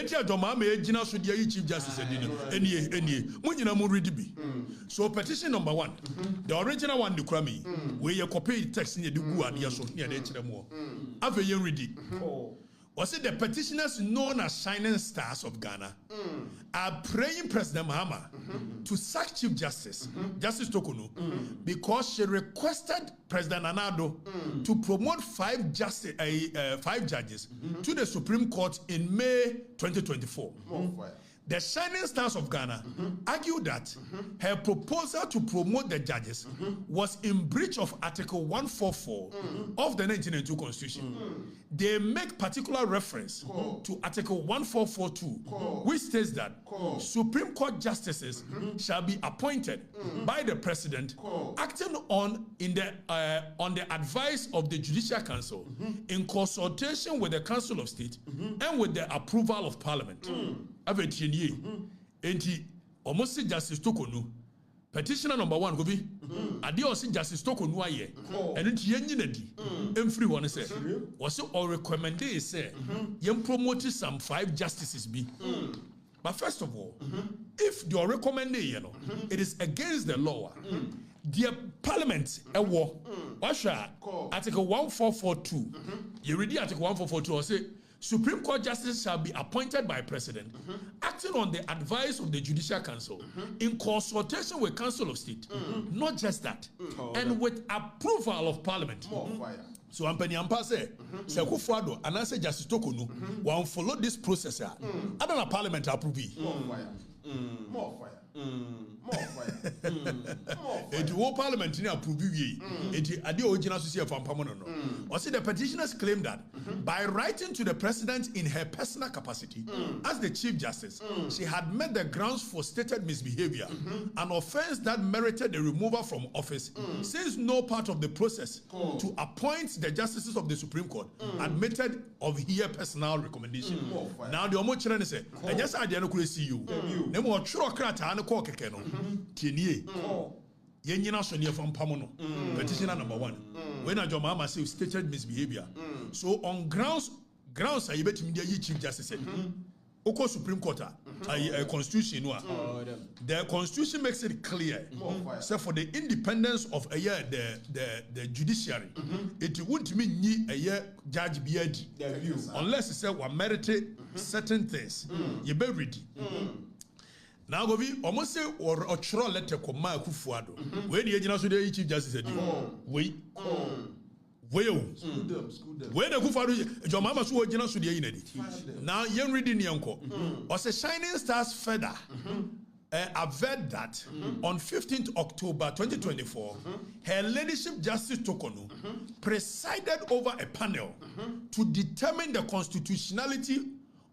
Enti adoma ma ejina so dia chief justice enie munyina mu read bi. So petition number 1, the original one the crami, where you copy text in the gu ade so near the chire mo. Ave yen read it. Was it the petitioners known as Shining Stars of Ghana are praying President Mahama to sack Chief Justice, Justice Tokonu, because she requested President Anado to promote 5 judges to the Supreme Court in May 2024. The Shining Stars of Ghana argued that her proposal to promote the judges was in breach of Article 144 of the 1992 Constitution. They make particular reference to Article 1442, which states that Supreme Court justices shall be appointed by the President, acting on the advice of the Judicial Council, in consultation with the Council of State and with the approval of Parliament. Enti almost Justice Tokonu petitioner number 1 go be ade o Justice Tokonu aye eno ti yenyina di emfiri one say was all recommend say yen promote some 5 justices be. But first of all, if you recommend it is against the law. The Parliament war Article 1442. You read Article 1442 or say Supreme Court justices shall be appointed by President, acting on the advice of the Judicial Council, in consultation with Council of State. Not just that, and with approval of Parliament. So Ampeni Ampa say, Kufuado, and I say Justice Tokonu, will follow this process. I don't know Parliament approve. More fire. More fire. It will Parliament approve ye. It the original associate from Pamono. Or see the petitioners claim that by writing to the President in her personal capacity as the Chief Justice, she had met the grounds for stated misbehavior, an offense that merited the removal from office, since no part of the process to appoint the justices of the Supreme Court admitted of her personal recommendation. Now the Omo Chirene say, I just had the see you. Nemo churo krata call kekeno tinie yenyina so ne from pamono petitioner number 1 when a Mahama say stated misbehavior. So on grounds I betimi dey Chief Justice Oko Supreme Court a constitution the constitution makes it clear so for the independence of the judiciary it won't mean a judge biadi unless it say we merited certain things you be ready. Now go be almost say or a churo letter koma Kufuado. When the agent so the Chief Justice said we where the Kufuado your mama so agent so the inedi. Now yen reading yanko. Or say Shining Stars Feather averred that on 15th October 2024, her ladyship Justice Tokonu presided over a panel to determine the constitutionality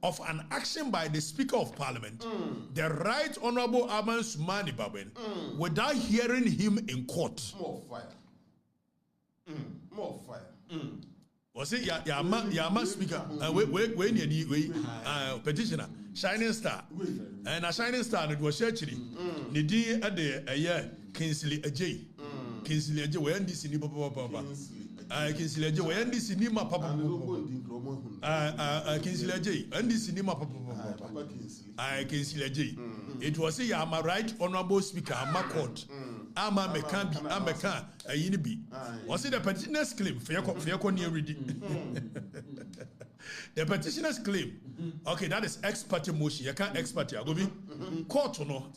of an action by the Speaker of Parliament, the Right Honorable Aban Sumani Baben, without hearing him in court. More fire. More fire. Was it Yama Speaker? Petitioner, Shining Star, and a Shining Star. It was actually Nidi at the year Kingsley Ajay. Kingsley Ajay, when this in Papa. Kingsley Ajay, when this in Papa. Kingsley Ajay, and this in Papa. Kingsley Ajay. It was a Yama Right Honorable Speaker, Ama Court. Ama Mekambi, Ameka, a Yinibi. Was it a petitioner's claim? Fair reading. The petitioner's claim. Okay, that is ex parte motion. You can't ex parte. I go be court or no.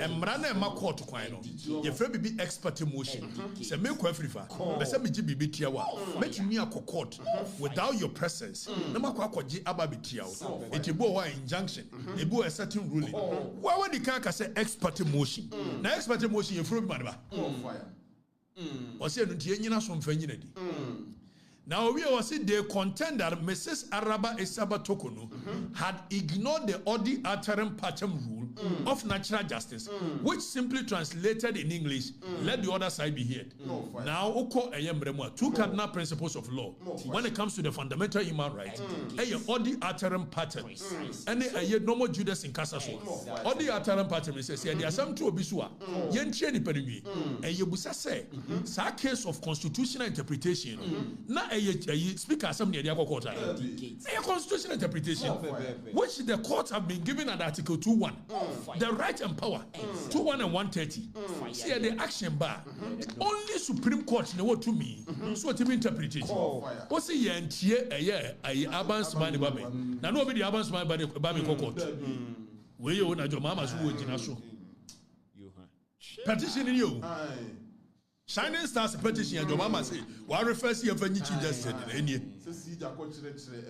And Mrana ma court kwano. You free be ex parte motion. Say me ko Afrifa. Be say me ji bibi tiawa. Make me a court without your presence. No ma ko akwaji aba bi tiawo. It bo wa injunction. It bo a certain ruling. Why when the car say ex parte motion? Na ex parte motion you free be man ba. Fire. O say no tie nyina so mfa nyina di. Now we also they contend that Mrs. Araba Esaba Tokonu had ignored the Odi Atarim Patem rule of natural justice, which simply translated in English, let the other side be heard. Now, two cardinal principles of law when it comes to the fundamental human rights, all the Ataram patterns, and a normal Judas in Casaso. All the Ataram patterns says, there are some two Obisua, Yencheni Perimi, and Yebusa say, sa case of constitutional interpretation, na a speaker some near the quarter, a constitutional interpretation, which the courts have been given under Article 2:1, the right and power, 2:1 and 130. See the action bar. Only Supreme Court know what to me. So what interpretation. What's the yentie a abans money baby? Now nobody abans money baby court. Where you na your mama's who in so. Petition in you. Shining Stars petition and your mama say, "Why refers you when you just said any?"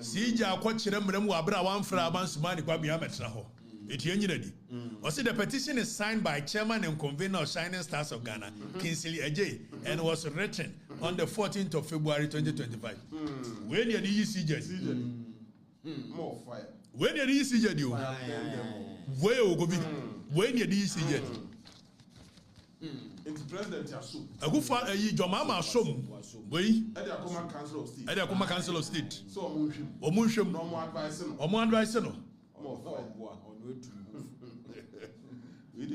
Sija kwachire mremu abra wan fra abans money kwa bi ametra ho. Etienyi or see the petition is signed by chairman and convener of Shining Stars of Ghana, Kingsley Ajay, and was written on the 14th of February 2025. When you need CJ, More fire. when you need CJ, you where you go be when you need CJ. It's President Yasu. A good father, your mama shom. We Edakoma Council of State. Edakoma Council of State. So Omunshim. no more advice. Omo advice no. More fire.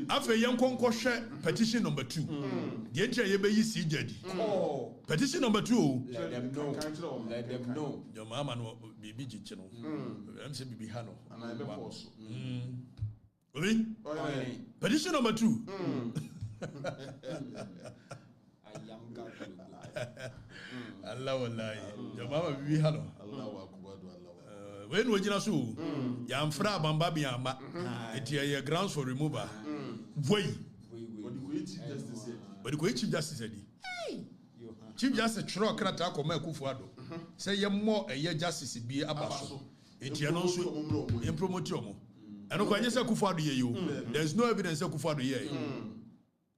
After young share petition number 2. The entry you be CJ. Petition number 2. Let them know. Let them know. Your mama no baby channel. I'm saying baby Hano. And I be force. Oui. Petition number 2. Allah wallahi. Your mama baby Hano. Allah akbar. When we jina so, ya mfra bamba bi amba. It grounds for removal. Boy. But the Chief Justice said, Chief Justice Chiro Krata Koma Kufuado. Say ye more a year justice be abaso. It also in promotion. And no question Kufuado ye. There's no evidence of Kufuado ye.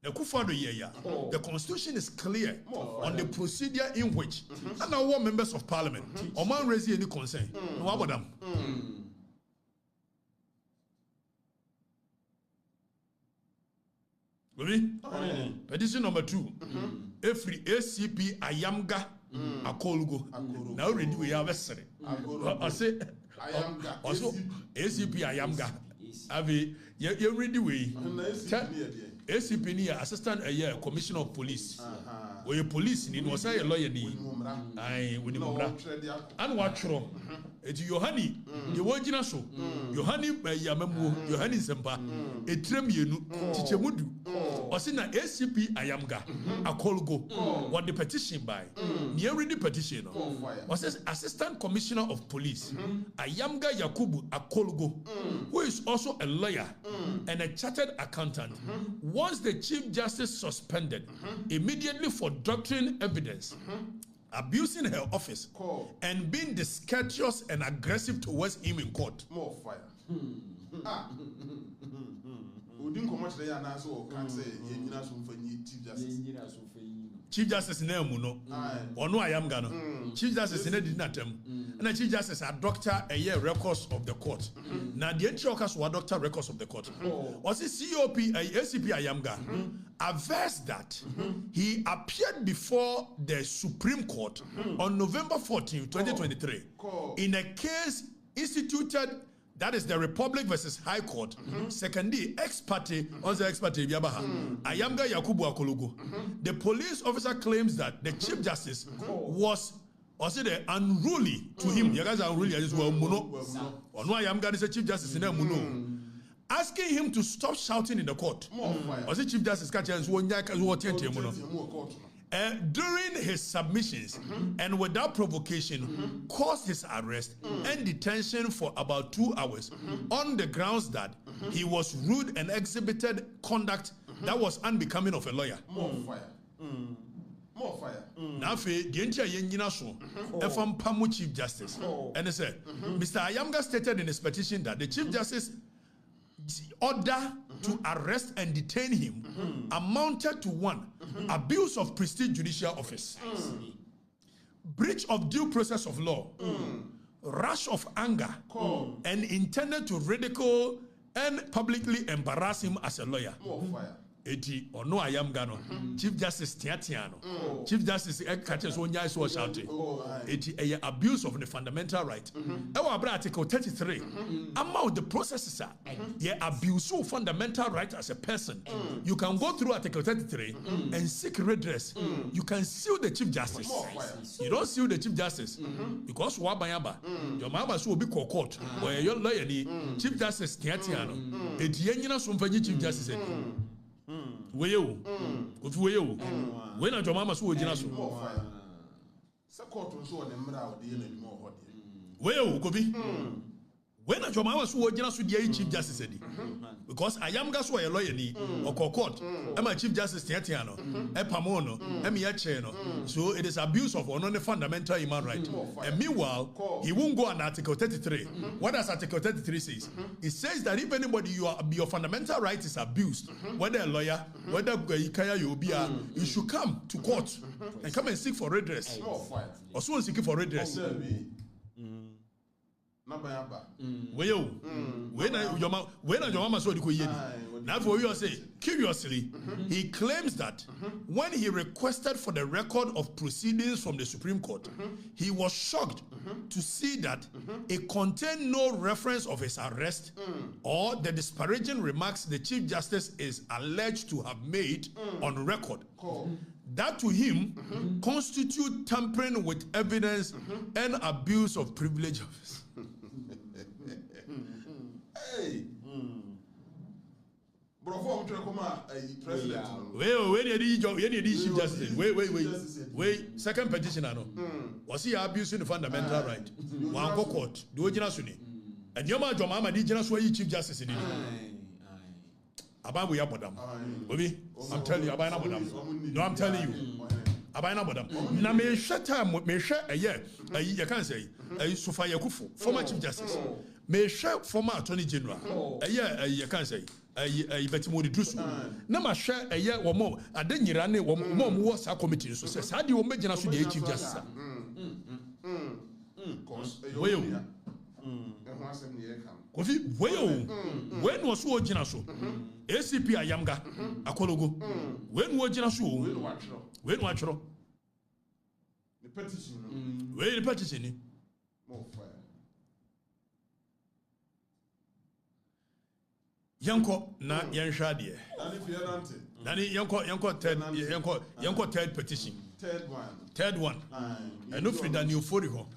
The Kufuado ye. The Constitution is clear on the procedure in which and our members of Parliament or man raise any concern. No about them. Petition number 2. Every ACP Ayamga Akolgo. Now ready we have a say. I say also ACP Ayamga. Have you ready we? ACP ni assistant commissioner of police. We police ni no say a lawyer ni. Ai we ni mumra. An watchro. Eti Yohani, the wajina so. Yohani Yamamu, Yohani Sempa, Etrem Yenu, Tichemudu. Osina ACP Ayamga, Akolgo, what the petition by. Near the petition. Was Assistant Commissioner of Police, Ayamga Yakubu Akolgo, who is also a lawyer and a chartered accountant. Once the Chief Justice suspended, immediately for doctrine evidence, abusing her office and being discourteous and aggressive towards him in court. More fire. We didn't come much there and answer or can't say Chief Justice. Chief Justice Nemuno, or no, I am Gano. Chief Justice Nedinatem, and the Chief Justice are doctor a year records of the court. Now the entry workers were doctor records of the court. Was it COP, ACP Ayamga, averse that he appeared before the Supreme Court on November 14, 2023, in a case instituted. That is the Republic versus High Court. Secondly, ex parte, also ex parte, Ayamga Yakubu Akologo. The police officer claims that the Chief Justice was also the unruly to him. You guys are unruly as well. Muno. Or no, Ayamga is a Chief Justice in Muno. Asking him to stop shouting in the court. Or the Chief Justice catches one yak as what during his submissions and without provocation caused his arrest and detention for about 2 hours on the grounds that he was rude and exhibited conduct that was unbecoming of a lawyer. More fire. More fire. Now, the entire Yengina so, from Pamu Chief Justice, and they said, Mr. Ayamga stated in his petition that the Chief Justice order to arrest and detain him amounted to 1, abuse of prestige judicial office, breach of due process of law, rush of anger, and intended to ridicule and publicly embarrass him as a lawyer. More fire. Eti ono ayam gano Chief Justice Tiatiano Chief Justice Catches one year so shouting eti a abuse of the fundamental right our article 33 among the processes are abuse of fundamental right as a person. You can go through article 33 and seek redress. You can sue the Chief Justice. You don't sue the Chief Justice because wabayaba your mama will be court where your lawyer Chief Justice Tiatiano eti yenyina so mfanyi Chief Justice Wayo, if wayo, when a Jomama so gina so. Support so on the mother dealing more hot. Wayo, Kobi. When a Jomama so gina so the Chief Justice because I am gas a lawyer ni or court. I'm a Chief Justice Tiatiano, a Pamono, Cheno. So it is abuse of one fundamental human right. And meanwhile, he won't go on Article 33. What does Article 33 says? It says that if anybody your fundamental right is abused, whether a lawyer, whether you should come to court and come and seek for redress. Or someone seeking for redress. When your mama saw the Koyeni. Now for you say, curiously, he claims that when he requested for the record of proceedings from the Supreme Court, he was shocked to see that it contained no reference of his arrest or the disparaging remarks the Chief Justice is alleged to have made on record. That to him constitute tampering with evidence and abuse of privilege office. Hey. Bro, I'm trying to come out president. Wait, Chief Justice. Wait. Second petition, I know. Was he abusing the fundamental right? One go court. Do you know? And your man, Mama, did you know Chief Justice in it? About we are madam. Baby, I'm telling you, about madam. No, I'm telling you. About madam. Na me shut time, me share a year. You can't say. Sofa Yakufu, former Chief Justice. Me share former Attorney General. A year, you can't say. Betimodi Drusu. Nama share a year or more. I didn't run or more was our committee. So says, how do you imagine us with the Chief Justice? When was who Jinaso? ACP Ayamga, Akologo. When was Jinaso? When watch the petition. Where the petition? More fire. Yanko na yanshadie. Nani yanko third petition. Third one. And no free than you for ho.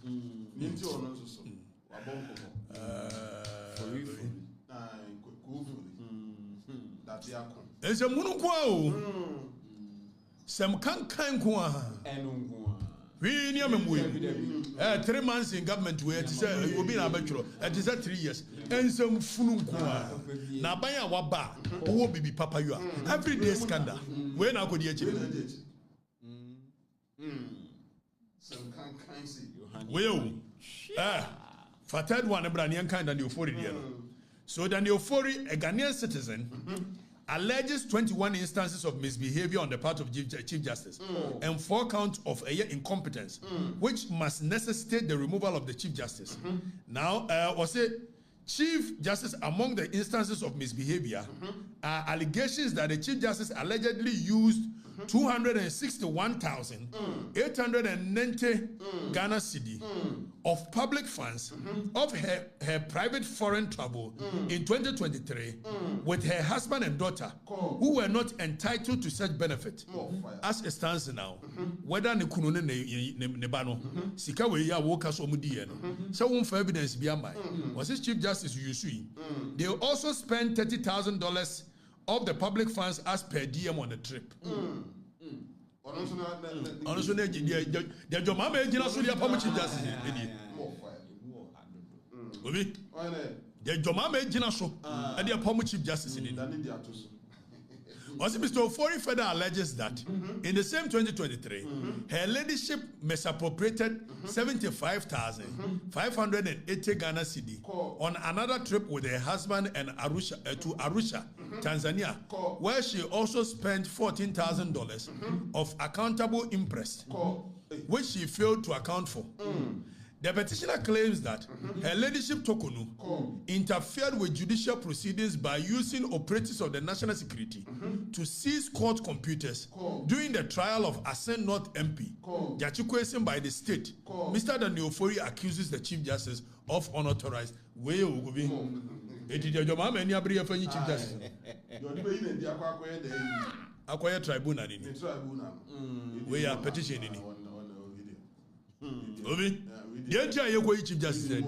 Ese munu kwa o. Sem kan kwa. We near me 3 months in government where it said you will be in a bachelor. It is 3 years. And some funu kwa. Na baya waba. Who be papa you are. Every day scandal. When I could hear you. Well, for third one, a Branian kind and euphoria. So then the euphoria, a Ghanaian citizen, alleges 21 instances of misbehavior on the part of Chief Justice and 4 counts of incompetence, which must necessitate the removal of the Chief Justice. Now, was it Chief Justice, among the instances of misbehavior, are allegations that the Chief Justice allegedly used 261,890 Ghana cedi of public funds of her private foreign travel in 2023 with her husband and daughter who were not entitled to such benefit. As it stands now, whether ne kunune ne bano sika we ya wo kaso mudi no so won for evidence be am was this Chief Justice Yusui. They also spent $30,000 of the public funds as per diem on the trip. Honestly, the Jomama Ejina so the Chief Justice. The Jomama Ejina so and the Chief Justice in it. Also, Mr. Ofori further alleges that in the same 2023, her ladyship misappropriated 75,580 Ghana cedi on another trip with her husband and to Arusha, Tanzania, where she also spent $14,000 of accountable interest, which she failed to account for. The petitioner claims that her ladyship Tokonu interfered with judicial proceedings by using operatives of the national security to seize court computers during the trial of Ascent North MP, Jachikwesen by the state. Mr. Daniel Ofori accuses the Chief Justice of unauthorized way Ogobi. It is your mama and your Chief Justice. Acquire tribunal. We are petitioning. Obi, the entire Chief Justice.